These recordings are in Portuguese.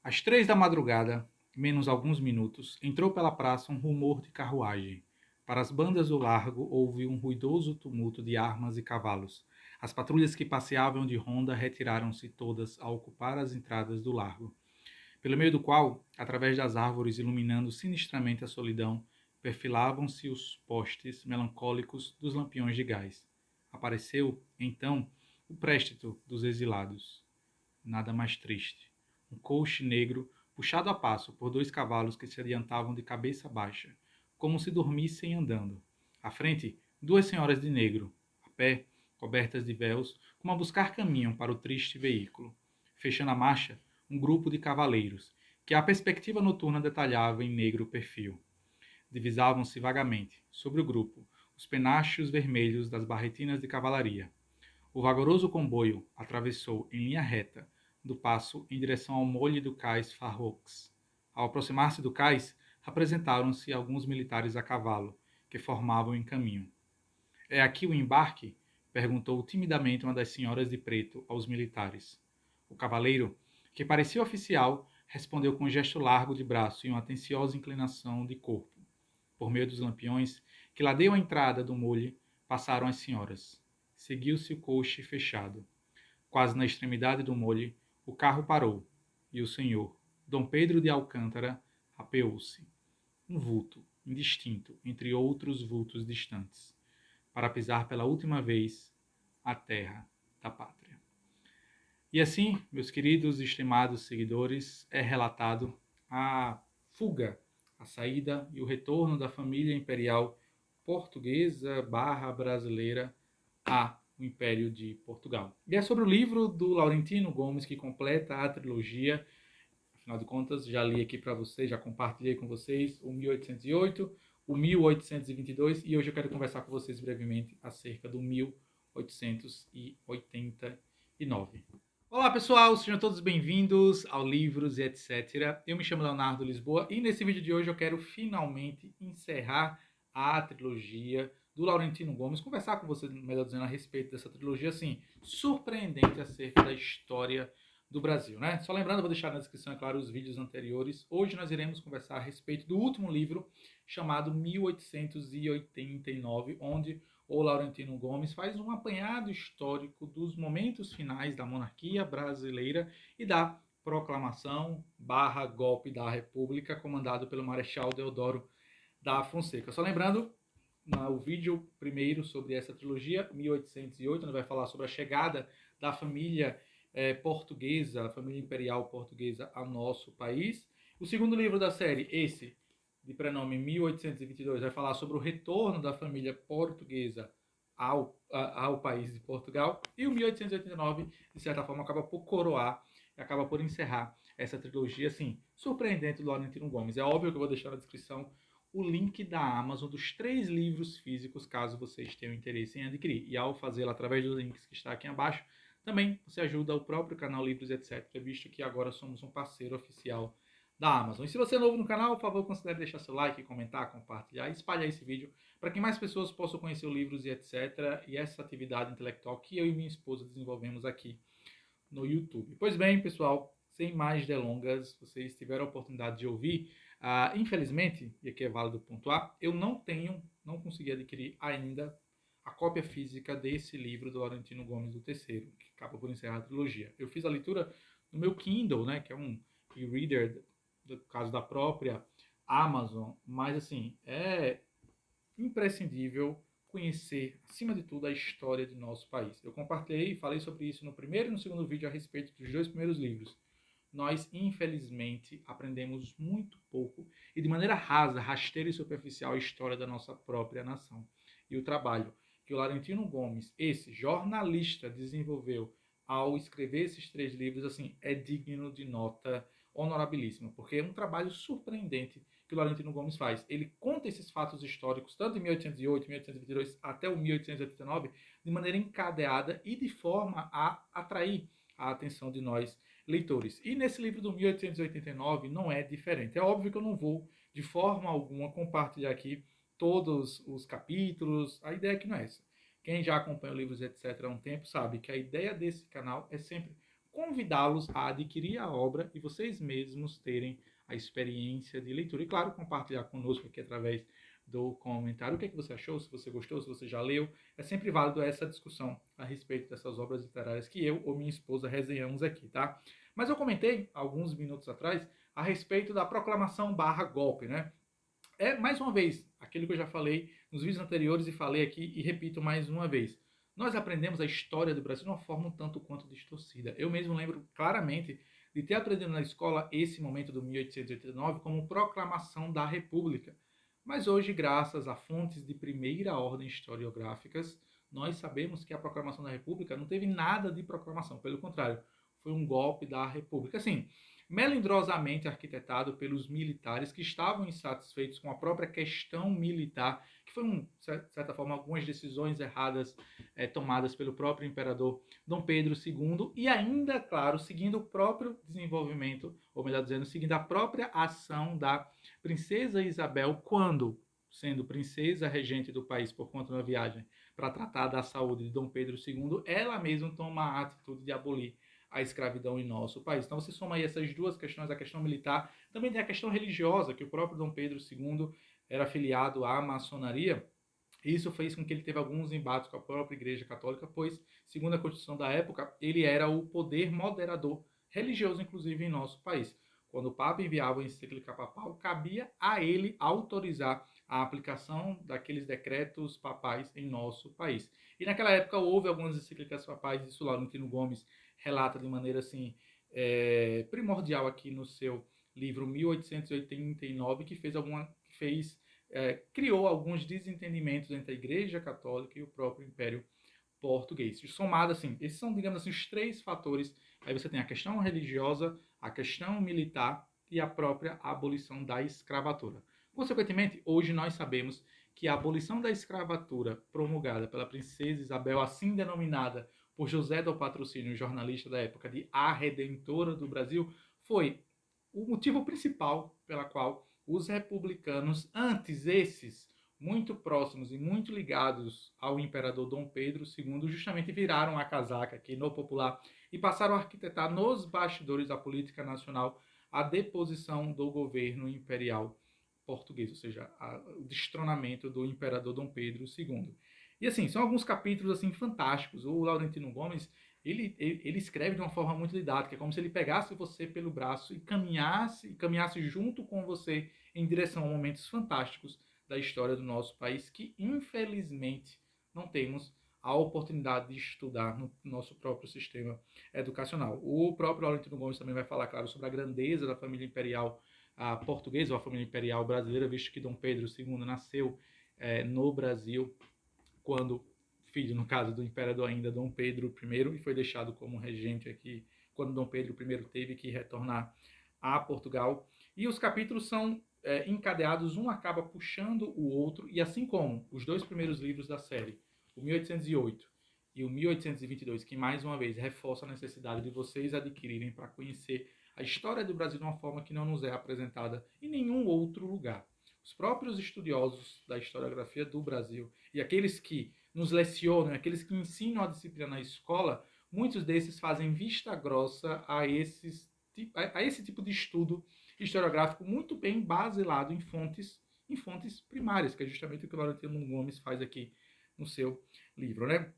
Às 3 da madrugada, menos alguns minutos, entrou pela praça um rumor de carruagem. Para as bandas do largo houve um ruidoso tumulto de armas e cavalos. As patrulhas que passeavam de ronda retiraram-se todas a ocupar as entradas do largo, pelo meio do qual, através das árvores iluminando sinistramente a solidão, perfilavam-se os postes melancólicos dos lampiões de gás. Apareceu, então, o préstito dos exilados. Nada mais triste. Um coche negro, puxado a passo por 2 cavalos que se adiantavam de cabeça baixa, como se dormissem andando. À frente, 2 senhoras de negro, a pé, cobertas de véus, como a buscar caminho para o triste veículo. Fechando a marcha, um grupo de cavaleiros, que a perspectiva noturna detalhava em negro perfil. Divisavam-se vagamente, sobre o grupo, os penachos vermelhos das barretinas de cavalaria. O vagaroso comboio atravessou em linha reta do paço em direção ao molhe do cais Farroux. Ao aproximar-se do cais, apresentaram-se alguns militares a cavalo, que formavam em caminho. É aqui o embarque? Perguntou timidamente uma das senhoras de preto aos militares. O cavaleiro, que parecia oficial, respondeu com um gesto largo de braço e uma atenciosa inclinação de corpo. Por meio dos lampiões que ladeiam a entrada do molhe, passaram as senhoras. Seguiu-se o coche fechado. Quase na extremidade do molhe, o carro parou, e o senhor, Dom Pedro de Alcântara, apeou-se, um vulto, indistinto, entre outros vultos distantes, para pisar pela última vez a terra da pátria. E assim, meus queridos e estimados seguidores, é relatado a fuga, a saída e o retorno da família imperial portuguesa barra brasileira ao Império de Portugal. E é sobre o livro do Laurentino Gomes que completa a trilogia. Afinal de contas, já li aqui para vocês, já compartilhei com vocês o 1808, o 1822 e hoje eu quero conversar com vocês brevemente acerca do 1889. Olá pessoal, sejam todos bem-vindos ao Livros e etc. Eu me chamo Leonardo Lisboa e nesse vídeo de hoje eu quero finalmente encerrar a trilogia do Laurentino Gomes, conversar com vocês, melhor dizendo, a respeito dessa trilogia, assim, surpreendente acerca da história do Brasil, né? Só lembrando, vou deixar na descrição, é claro, os vídeos anteriores. Hoje nós iremos conversar a respeito do último livro, chamado 1889, onde o Laurentino Gomes faz um apanhado histórico dos momentos finais da monarquia brasileira e da proclamação barra golpe da República, comandado pelo Marechal Deodoro da Fonseca. Só lembrando, o vídeo primeiro sobre essa trilogia, 1808, onde vai falar sobre a chegada da família portuguesa, a família imperial portuguesa ao nosso país. O segundo livro da série, esse, de prenome 1822, vai falar sobre o retorno da família portuguesa ao país de Portugal. E o 1889, de certa forma, acaba por coroar, acaba por encerrar essa trilogia, assim, surpreendente do Laurentino Gomes. É óbvio que eu vou deixar na descrição o link da Amazon dos 3 livros físicos, caso vocês tenham interesse em adquirir. E ao fazê-lo através dos links que está aqui abaixo, também você ajuda o próprio canal Livros etc., visto que agora somos um parceiro oficial da Amazon. E se você é novo no canal, por favor, considere deixar seu like, comentar, compartilhar e espalhar esse vídeo para que mais pessoas possam conhecer o Livros e etc. e essa atividade intelectual que eu e minha esposa desenvolvemos aqui no YouTube. Pois bem, pessoal, sem mais delongas, vocês tiveram a oportunidade de ouvir. Infelizmente, e aqui é válido pontuar, eu não consegui adquirir ainda a cópia física desse livro do Laurentino Gomes do Terceiro, que acaba por encerrar a trilogia. Eu fiz a leitura no meu Kindle, né, que é um e-reader, do caso da própria Amazon, mas assim, é imprescindível conhecer, acima de tudo, a história de nosso país. Eu compartilhei e falei sobre isso no primeiro e no segundo vídeo a respeito dos 2 primeiros livros. Nós, infelizmente, aprendemos muito pouco e de maneira rasa, rasteira e superficial a história da nossa própria nação. E o trabalho que o Laurentino Gomes, esse jornalista, desenvolveu ao escrever esses 3 livros, assim, é digno de nota honorabilíssima, porque é um trabalho surpreendente que o Laurentino Gomes faz. Ele conta esses fatos históricos, tanto em 1808, 1822 até o 1889, de maneira encadeada e de forma a atrair a atenção de nós leitores. E nesse livro do 1889 não é diferente. É óbvio que eu não vou, de forma alguma, compartilhar aqui todos os capítulos. A ideia aqui não é essa. Quem já acompanha livros, etc., há um tempo, sabe que a ideia desse canal é sempre convidá-los a adquirir a obra e vocês mesmos terem a experiência de leitura. E, claro, compartilhar conosco aqui através do comentário o que é que você achou, se você gostou, se você já leu. É sempre válido essa discussão a respeito dessas obras literárias que eu ou minha esposa resenhamos aqui, tá? Mas eu comentei, alguns minutos atrás, a respeito da proclamação barra golpe, né? É, mais uma vez, aquilo que eu já falei nos vídeos anteriores e falei aqui e repito mais uma vez. Nós aprendemos a história do Brasil de uma forma um tanto quanto distorcida. Eu mesmo lembro claramente de ter aprendido na escola esse momento do 1889 como proclamação da República. Mas hoje, graças a fontes de primeira ordem historiográficas, nós sabemos que a proclamação da República não teve nada de proclamação. Pelo contrário, foi um golpe da República. Assim, melindrosamente arquitetado pelos militares que estavam insatisfeitos com a própria questão militar, que foi, de certa forma, algumas decisões erradas tomadas pelo próprio imperador Dom Pedro II, e ainda, claro, seguindo o próprio desenvolvimento, ou melhor dizendo, seguindo a própria ação da princesa Isabel, quando, sendo princesa regente do país por conta de uma viagem para tratar da saúde de Dom Pedro II, ela mesma toma a atitude de abolir a escravidão em nosso país. Então você soma aí essas duas questões, a questão militar, também tem a questão religiosa, que o próprio Dom Pedro II era afiliado à maçonaria. Isso fez com que ele teve alguns embates com a própria Igreja Católica, pois, segundo a Constituição da época, ele era o poder moderador religioso, inclusive, em nosso país. Quando o Papa enviava a encíclica papal, cabia a ele autorizar a aplicação daqueles decretos papais em nosso país. E naquela época houve algumas encíclicas papais, isso Laurentino Gomes relata de maneira assim primordial aqui no seu livro 1889, que criou alguns desentendimentos entre a Igreja Católica e o próprio Império Português. Somado assim, esses são, digamos assim, os três fatores. Aí você tem a questão religiosa, a questão militar e a própria abolição da escravatura. Consequentemente, hoje nós sabemos que a abolição da escravatura promulgada pela princesa Isabel, assim denominada por José do Patrocínio, jornalista da época, de A Redentora do Brasil, foi o motivo principal pela qual os republicanos, antes esses muito próximos e muito ligados ao imperador Dom Pedro II, justamente viraram a casaca aqui no popular e passaram a arquitetar nos bastidores da política nacional a deposição do governo imperial português, ou seja, o destronamento do imperador Dom Pedro II. E assim, são alguns capítulos assim fantásticos. O Laurentino Gomes, ele escreve de uma forma muito didática, como se ele pegasse você pelo braço e caminhasse junto com você em direção a momentos fantásticos da história do nosso país, que infelizmente não temos a oportunidade de estudar no nosso próprio sistema educacional. O próprio Laurentino Gomes também vai falar, claro, sobre a grandeza da família imperial portuguesa, ou a família imperial brasileira, visto que Dom Pedro II nasceu no Brasil quando filho, no caso do imperador ainda, Dom Pedro I, e foi deixado como regente aqui quando Dom Pedro I teve que retornar a Portugal. E os capítulos são encadeados, um acaba puxando o outro, e assim como os dois primeiros livros da série, o 1808 e o 1822, que mais uma vez reforçam a necessidade de vocês adquirirem para conhecer a história do Brasil de uma forma que não nos é apresentada em nenhum outro lugar. Os próprios estudiosos da historiografia do Brasil e aqueles que nos lecionam, aqueles que ensinam a disciplina na escola, muitos desses fazem vista grossa a esse tipo de estudo historiográfico muito bem baseado em fontes primárias, que é justamente o que o Laurentino Gomes faz aqui no seu livro, né?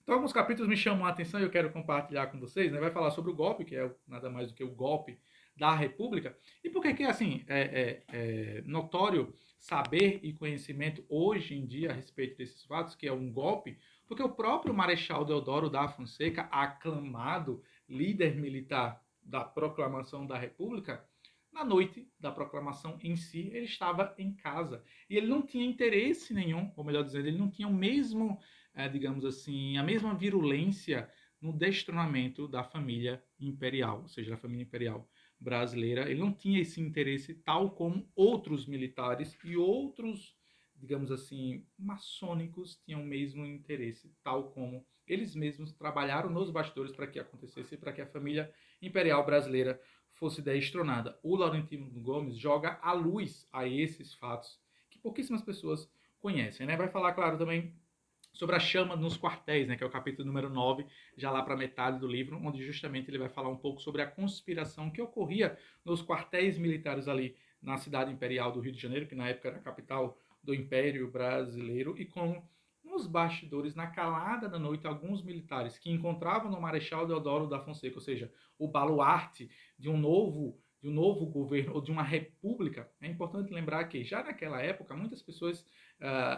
Então, alguns capítulos me chamam a atenção e eu quero compartilhar com vocês, né? Vai falar sobre o golpe, que é nada mais do que o golpe da República. E por que assim, é notório saber e conhecimento hoje em dia a respeito desses fatos, que é um golpe? Porque o próprio Marechal Deodoro da Fonseca, aclamado líder militar da proclamação da República, na noite da proclamação em si, ele estava em casa. E ele não tinha interesse nenhum, ou melhor dizendo, ele não tinha o mesmo, digamos assim, a mesma virulência no destronamento da família imperial, ou seja, da família imperial brasileira. Ele não tinha esse interesse tal como outros militares e outros, digamos assim, maçônicos tinham o mesmo interesse, tal como eles mesmos trabalharam nos bastidores para que acontecesse, para que a família imperial brasileira fosse destronada. O Laurentino Gomes joga a luz a esses fatos que pouquíssimas pessoas conhecem, né? Vai falar, claro, também sobre a chama nos quartéis, né, que é o capítulo número 9, já lá para metade do livro, onde justamente ele vai falar um pouco sobre a conspiração que ocorria nos quartéis militares ali na cidade imperial do Rio de Janeiro, que na época era a capital do Império Brasileiro, e como nos bastidores, na calada da noite, alguns militares que encontravam no Marechal Deodoro da Fonseca, ou seja, o baluarte de um novo governo ou de uma república. É importante lembrar que já naquela época muitas pessoas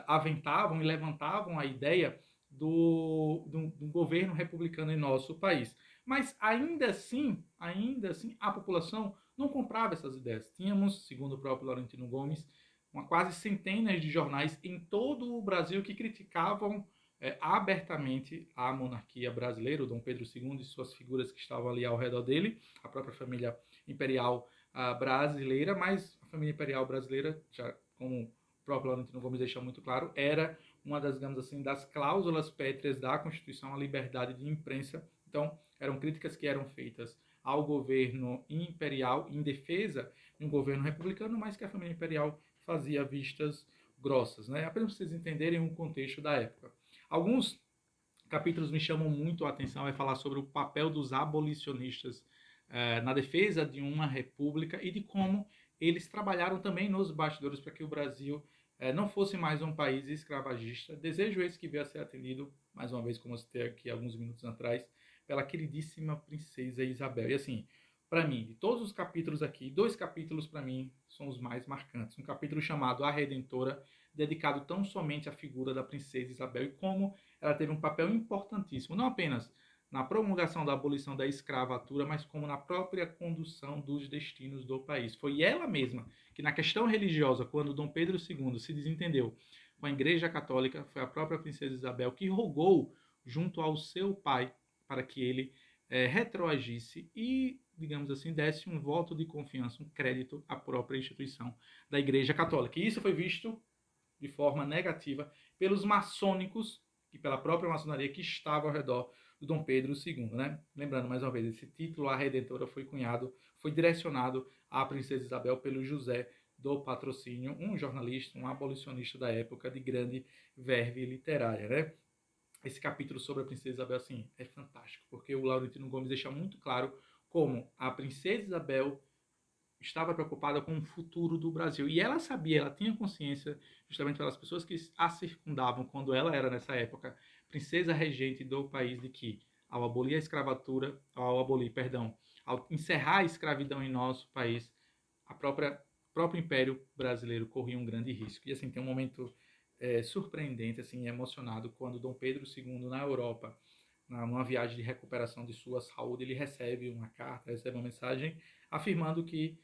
aventavam e levantavam a ideia do governo republicano em nosso país. Mas ainda assim, a população não comprava essas ideias. Tínhamos, segundo o próprio Laurentino Gomes, uma quase centenas de jornais em todo o Brasil que criticavam abertamente a monarquia brasileira, o Dom Pedro II e suas figuras que estavam ali ao redor dele, a própria família imperial brasileira, mas a família imperial brasileira, já como o próprio Laurentino Gomes deixa muito claro, era uma das, digamos assim, das cláusulas pétreas da Constituição, a liberdade de imprensa. Então, eram críticas que eram feitas ao governo imperial em defesa de um governo republicano, mas que a família imperial fazia vistas grossas, né? Apenas para vocês entenderem o contexto da época. Alguns capítulos me chamam muito a atenção, vai falar sobre o papel dos abolicionistas na defesa de uma república e de como eles trabalharam também nos bastidores para que o Brasil não fosse mais um país escravagista. Desejo esse que veio a ser atendido, mais uma vez, como eu citei aqui alguns minutos atrás, pela queridíssima princesa Isabel. E assim, para mim, de todos os capítulos aqui, dois capítulos para mim são os mais marcantes. Um capítulo chamado A Redentora, dedicado tão somente à figura da princesa Isabel e como ela teve um papel importantíssimo, não apenas na promulgação da abolição da escravatura, mas como na própria condução dos destinos do país. Foi ela mesma que, na questão religiosa, quando Dom Pedro II se desentendeu com a Igreja Católica, foi a própria princesa Isabel que rogou junto ao seu pai para que ele retroagisse e, digamos assim, desse um voto de confiança, um crédito à própria instituição da Igreja Católica. E isso foi visto de forma negativa pelos maçônicos e pela própria maçonaria que estava ao redor do Dom Pedro II, né? Lembrando mais uma vez, esse título, A Redentora, foi direcionado à princesa Isabel pelo José do Patrocínio, um jornalista, um abolicionista da época de grande verve literária, né? Esse capítulo sobre a princesa Isabel, assim, é fantástico, porque o Laurentino Gomes deixa muito claro como a princesa Isabel estava preocupada com o futuro do Brasil. E ela sabia, ela tinha consciência, justamente pelas pessoas que a circundavam, quando ela era, nessa época, princesa regente do país, de que, ao abolir a escravatura, ao encerrar a escravidão em nosso país, o próprio Império Brasileiro corria um grande risco. E, assim, tem um momento surpreendente, assim, emocionado, quando Dom Pedro II, na Europa, numa viagem de recuperação de sua saúde, ele recebe uma carta, recebe uma mensagem afirmando que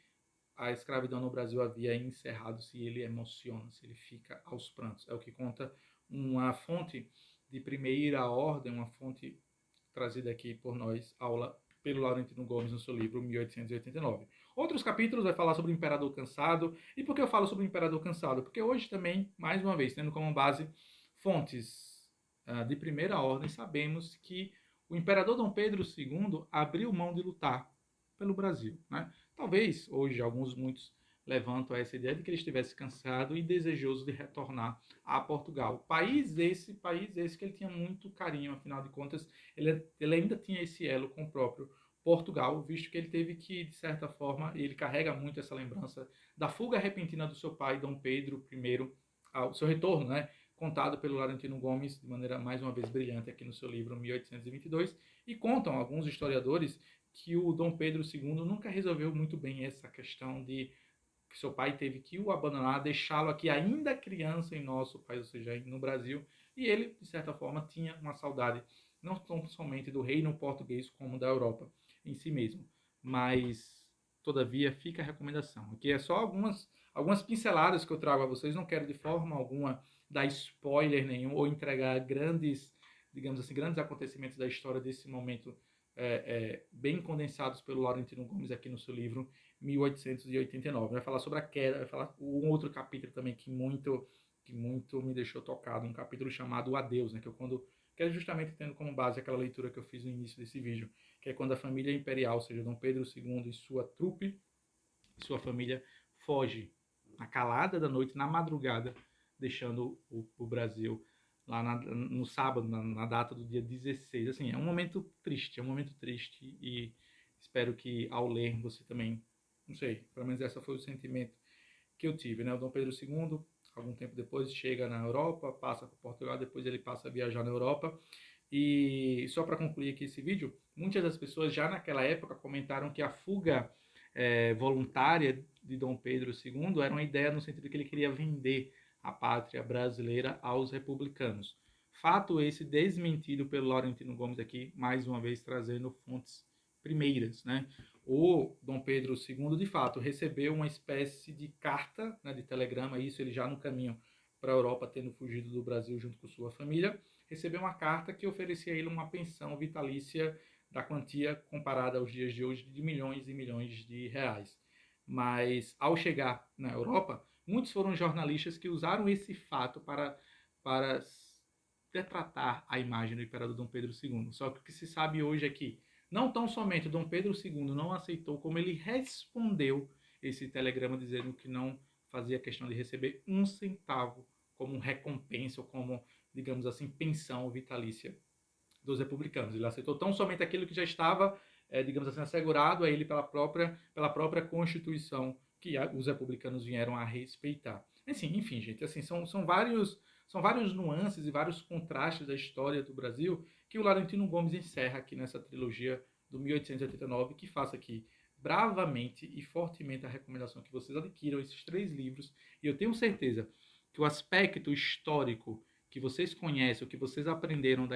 a escravidão no Brasil havia encerrado, se ele emociona, se ele fica aos prantos. É o que conta uma fonte de primeira ordem, uma fonte trazida aqui por nós, aula pelo Laurentino Gomes no seu livro 1889. Outros capítulos vai falar sobre o Imperador Cansado. E por que eu falo sobre o Imperador Cansado? Porque hoje também, mais uma vez, tendo como base fontes de primeira ordem, sabemos que o Imperador Dom Pedro II abriu mão de lutar pelo Brasil, né? Talvez hoje muitos levantam essa ideia de que ele estivesse cansado e desejoso de retornar a Portugal. País esse que ele tinha muito carinho, afinal de contas, ele ainda tinha esse elo com o próprio Portugal, visto que ele teve que, de certa forma, ele carrega muito essa lembrança da fuga repentina do seu pai, Dom Pedro I, ao seu retorno, né? Contado pelo Laurentino Gomes de maneira mais uma vez brilhante aqui no seu livro 1822, e contam alguns historiadores que o Dom Pedro II nunca resolveu muito bem essa questão de que seu pai teve que o abandonar, deixá-lo aqui ainda criança em nosso país, ou seja, no Brasil, e ele, de certa forma, tinha uma saudade não tão somente do reino português como da Europa em si mesmo. Mas, todavia, fica a recomendação. Aqui é só algumas pinceladas que eu trago a vocês, não quero de forma alguma dar spoiler nenhum ou entregar grandes, digamos assim, grandes acontecimentos da história desse momento bem condensados pelo Laurentino Gomes aqui no seu livro 1889. Vai falar sobre a queda, vai falar um outro capítulo também que muito me deixou tocado, um capítulo chamado O Adeus, né, que é justamente tendo como base aquela leitura que eu fiz no início desse vídeo, que é quando a família imperial, ou seja, Dom Pedro II e sua trupe, sua família, foge na calada da noite, na madrugada, deixando o Brasil lá no sábado, na data do dia 16. Assim, é um momento triste, e espero que ao ler você também, não sei, pelo menos esse foi o sentimento que eu tive, né? O Dom Pedro II, algum tempo depois, chega na Europa, passa para Portugal, depois ele passa a viajar na Europa. E só para concluir aqui esse vídeo, muitas das pessoas já naquela época comentaram que a fuga voluntária de Dom Pedro II era uma ideia no sentido que ele queria vender a pátria brasileira aos republicanos. Fato esse desmentido pelo Laurentino Gomes aqui, mais uma vez trazendo fontes primeiras, né? O Dom Pedro II, de fato, recebeu uma espécie de carta, né, de telegrama, isso ele já no caminho para a Europa, tendo fugido do Brasil junto com sua família, recebeu uma carta que oferecia a ele uma pensão vitalícia da quantia comparada aos dias de hoje de milhões e milhões de reais. Mas ao chegar na Europa, muitos foram jornalistas que usaram esse fato para retratar a imagem do imperador Dom Pedro II. Só que o que se sabe hoje é que não tão somente Dom Pedro II não aceitou, como ele respondeu esse telegrama dizendo que não fazia questão de receber um centavo como recompensa ou como, digamos assim, pensão vitalícia dos republicanos. Ele aceitou tão somente aquilo que já estava, digamos assim, assegurado a ele pela própria Constituição que os republicanos vieram a respeitar. Assim, enfim, gente, assim, são vários nuances e vários contrastes da história do Brasil que o Laurentino Gomes encerra aqui nessa trilogia do 1889, que faça aqui bravamente e fortemente a recomendação que vocês adquiram esses 3 livros, e eu tenho certeza que o aspecto histórico que vocês conhecem, o que vocês aprenderam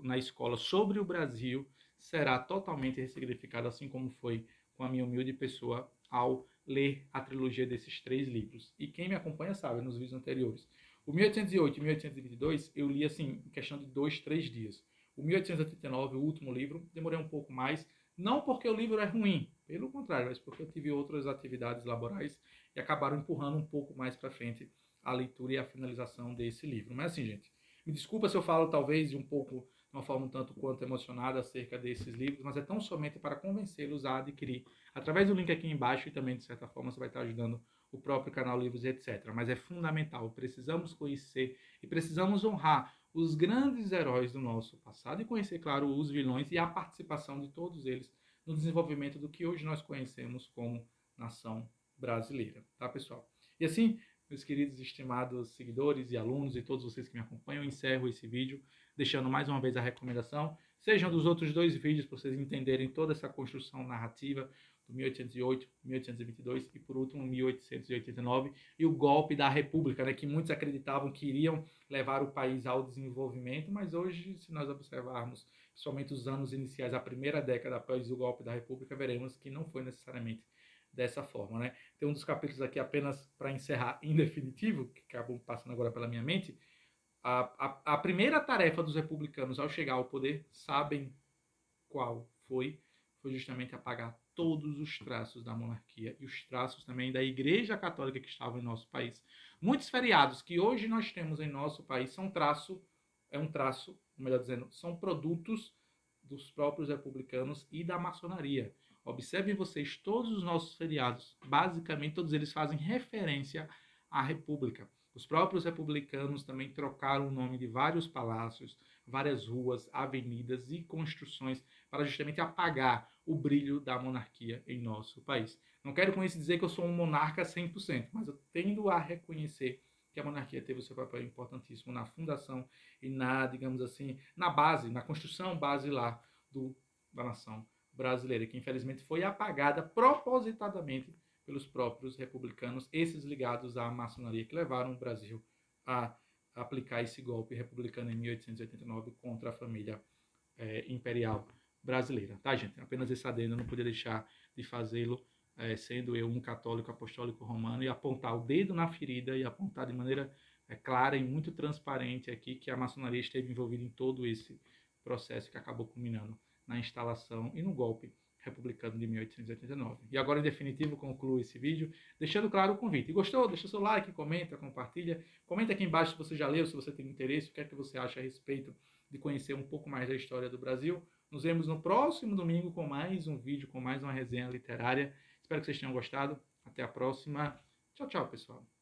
na escola sobre o Brasil, será totalmente ressignificado, assim como foi com a minha humilde pessoa ao ler a trilogia desses 3 livros. E quem me acompanha sabe, nos vídeos anteriores. O 1808 e 1822 eu li assim, em questão de 2, 3 dias. O 1889, o último livro, demorei um pouco mais, não porque o livro é ruim, pelo contrário, mas porque eu tive outras atividades laborais e acabaram empurrando um pouco mais para frente a leitura e a finalização desse livro. Mas assim, gente, me desculpa se eu falo talvez de um pouco, de uma forma um tanto quanto emocionada acerca desses livros, mas é tão somente para convencê-los a adquirir através do link aqui embaixo, e também de certa forma você vai estar ajudando o próprio canal Livros e etc. Mas é fundamental, precisamos conhecer e precisamos honrar os grandes heróis do nosso passado e conhecer, claro, os vilões e a participação de todos eles no desenvolvimento do que hoje nós conhecemos como nação brasileira, tá, pessoal? E assim, meus queridos e estimados seguidores e alunos e todos vocês que me acompanham, eu encerro esse vídeo deixando mais uma vez a recomendação. Sejam dos outros 2 vídeos para vocês entenderem toda essa construção narrativa do 1808, 1822 e, por último, 1889 e o golpe da República, né, que muitos acreditavam que iriam levar o país ao desenvolvimento, mas hoje, se nós observarmos, principalmente os anos iniciais, a primeira década após o golpe da República, veremos que não foi necessariamente dessa forma, né? Tem um dos capítulos aqui apenas para encerrar em definitivo, que acabou passando agora pela minha mente. A primeira tarefa dos republicanos ao chegar ao poder, sabem qual foi? Foi justamente apagar todos os traços da monarquia e os traços também da Igreja Católica que estavam em nosso país. Muitos feriados que hoje nós temos em nosso país são um traço, melhor dizendo, são produtos dos próprios republicanos e da maçonaria. Observem vocês, todos os nossos feriados, basicamente todos eles fazem referência à República. Os próprios republicanos também trocaram o nome de vários palácios, várias ruas, avenidas e construções para justamente apagar o brilho da monarquia em nosso país. Não quero com isso dizer que eu sou um monarca 100%, mas eu tendo a reconhecer que a monarquia teve o seu papel importantíssimo na fundação e na, digamos assim, na base, na construção basilar da nação brasileira, que infelizmente foi apagada propositadamente pelos próprios republicanos, esses ligados à maçonaria que levaram o Brasil a aplicar esse golpe republicano em 1889 contra a família imperial brasileira. Tá, gente? Apenas esse adendo, eu não podia deixar de fazê-lo, sendo eu um católico apostólico romano, e apontar o dedo na ferida e apontar de maneira clara e muito transparente aqui que a maçonaria esteve envolvida em todo esse processo que acabou culminando na instalação e no golpe republicano de 1889. E agora, em definitivo, concluo esse vídeo deixando claro o convite. E gostou? Deixa seu like, comenta, compartilha. Comenta aqui embaixo se você já leu, se você tem interesse, o que é que você acha a respeito de conhecer um pouco mais da história do Brasil. Nos vemos no próximo domingo com mais um vídeo, com mais uma resenha literária. Espero que vocês tenham gostado. Até a próxima. Tchau, tchau, pessoal.